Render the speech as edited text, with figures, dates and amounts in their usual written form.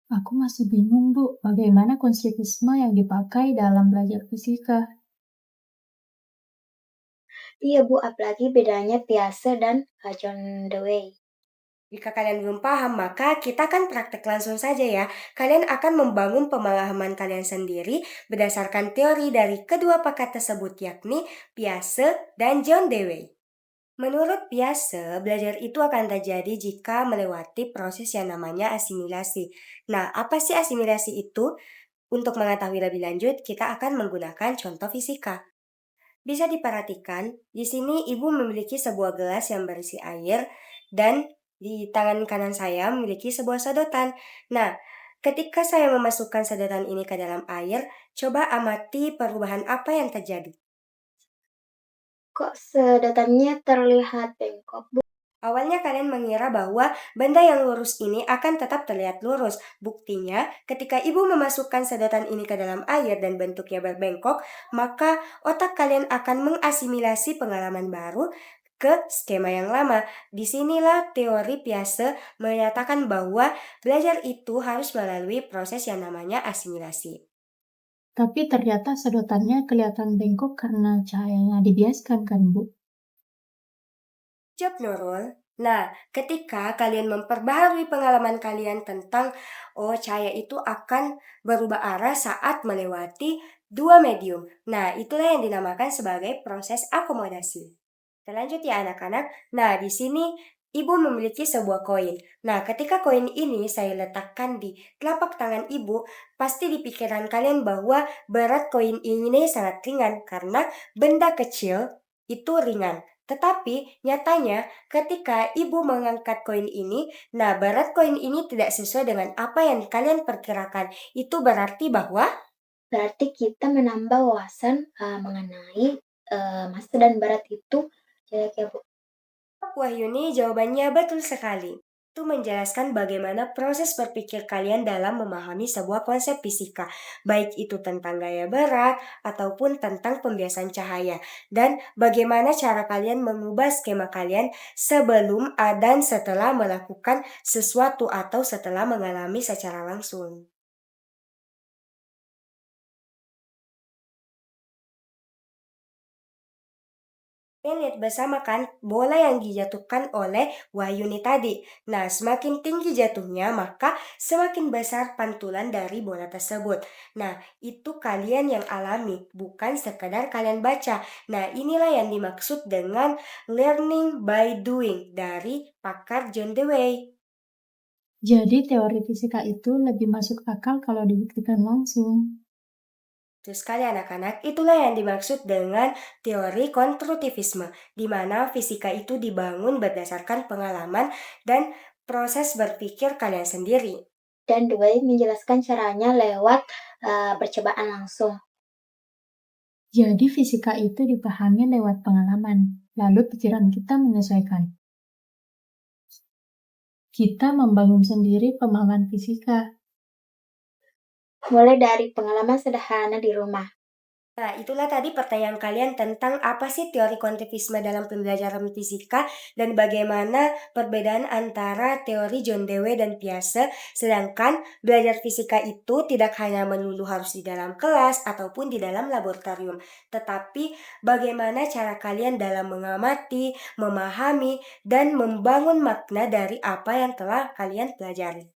Aku masih bingung, Bu, bagaimana konstruktivisme yang dipakai dalam belajar fisika. Iya Bu, apalagi bedanya Piaget dan John Dewey. Jika kalian belum paham, maka kita akan praktek langsung saja ya. Kalian akan membangun pemahaman kalian sendiri berdasarkan teori dari kedua pakar tersebut, yakni Piaget dan John Dewey. Menurut Piaget, belajar itu akan terjadi jika melewati proses yang namanya asimilasi. Nah, apa sih asimilasi itu? Untuk mengetahui lebih lanjut, kita akan menggunakan contoh fisika. Bisa diperhatikan, di sini ibu memiliki sebuah gelas yang berisi air dan di tangan kanan saya memiliki sebuah sedotan. Nah, ketika saya memasukkan sedotan ini ke dalam air, coba amati perubahan apa yang terjadi. Kok sedotannya terlihat bengkok Bu? Awalnya kalian mengira bahwa benda yang lurus ini akan tetap terlihat lurus. Buktinya, ketika ibu memasukkan sedotan ini ke dalam air dan bentuknya berbengkok, maka otak kalian akan mengasimilasi pengalaman baru ke skema yang lama. Disinilah teori Piaget menyatakan bahwa belajar itu harus melalui proses yang namanya asimilasi. Tapi ternyata sedotannya kelihatan bengkok karena cahayanya dibiaskan kan, Bu? Job Nurul. Nah, ketika kalian memperbaharui pengalaman kalian tentang cahaya itu akan berubah arah saat melewati dua medium. Nah, itulah yang dinamakan sebagai proses akomodasi. Kita lanjut ya anak-anak. Nah, di sini ibu memiliki sebuah koin. Nah, ketika koin ini saya letakkan di telapak tangan ibu, pasti di pikiran kalian bahwa berat koin ini sangat ringan karena benda kecil itu ringan. Tetapi nyatanya ketika ibu mengangkat koin ini, nah berat koin ini tidak sesuai dengan apa yang kalian perkirakan. Itu berarti bahwa Berarti kita menambah wawasan mengenai massa dan berat itu jelek ya Bu. Wahyuni jawabannya betul sekali. Itu menjelaskan bagaimana proses berpikir kalian dalam memahami sebuah konsep fisika, baik itu tentang gaya berat ataupun tentang pembiasaan cahaya, dan bagaimana cara kalian mengubah skema kalian sebelum dan setelah melakukan sesuatu atau setelah mengalami secara langsung. Kalian lihat bersama kan bola yang dijatuhkan oleh Wahyuni tadi. Nah, semakin tinggi jatuhnya, maka semakin besar pantulan dari bola tersebut. Nah, itu kalian yang alami, bukan sekadar kalian baca. Nah, inilah yang dimaksud dengan learning by doing dari pakar John Dewey. Jadi teori fisika itu lebih masuk akal kalau dibuktikan langsung. Terus sekali anak-anak, itulah yang dimaksud dengan teori konstruktivisme, di mana fisika itu dibangun berdasarkan pengalaman dan proses berpikir kalian sendiri. Dan Dewey menjelaskan caranya lewat percobaan langsung. Jadi fisika itu dipahami lewat pengalaman, lalu pikiran kita menyesuaikan. Kita membangun sendiri pemahaman fisika. Mulai dari pengalaman sederhana di rumah. Nah, itulah tadi pertanyaan kalian tentang apa sih teori konstruktivisme dalam pembelajaran fisika dan bagaimana perbedaan antara teori John Dewey dan Piaget. Sedangkan belajar fisika itu tidak hanya melulu harus di dalam kelas ataupun di dalam laboratorium, tetapi bagaimana cara kalian dalam mengamati, memahami, dan membangun makna dari apa yang telah kalian pelajari.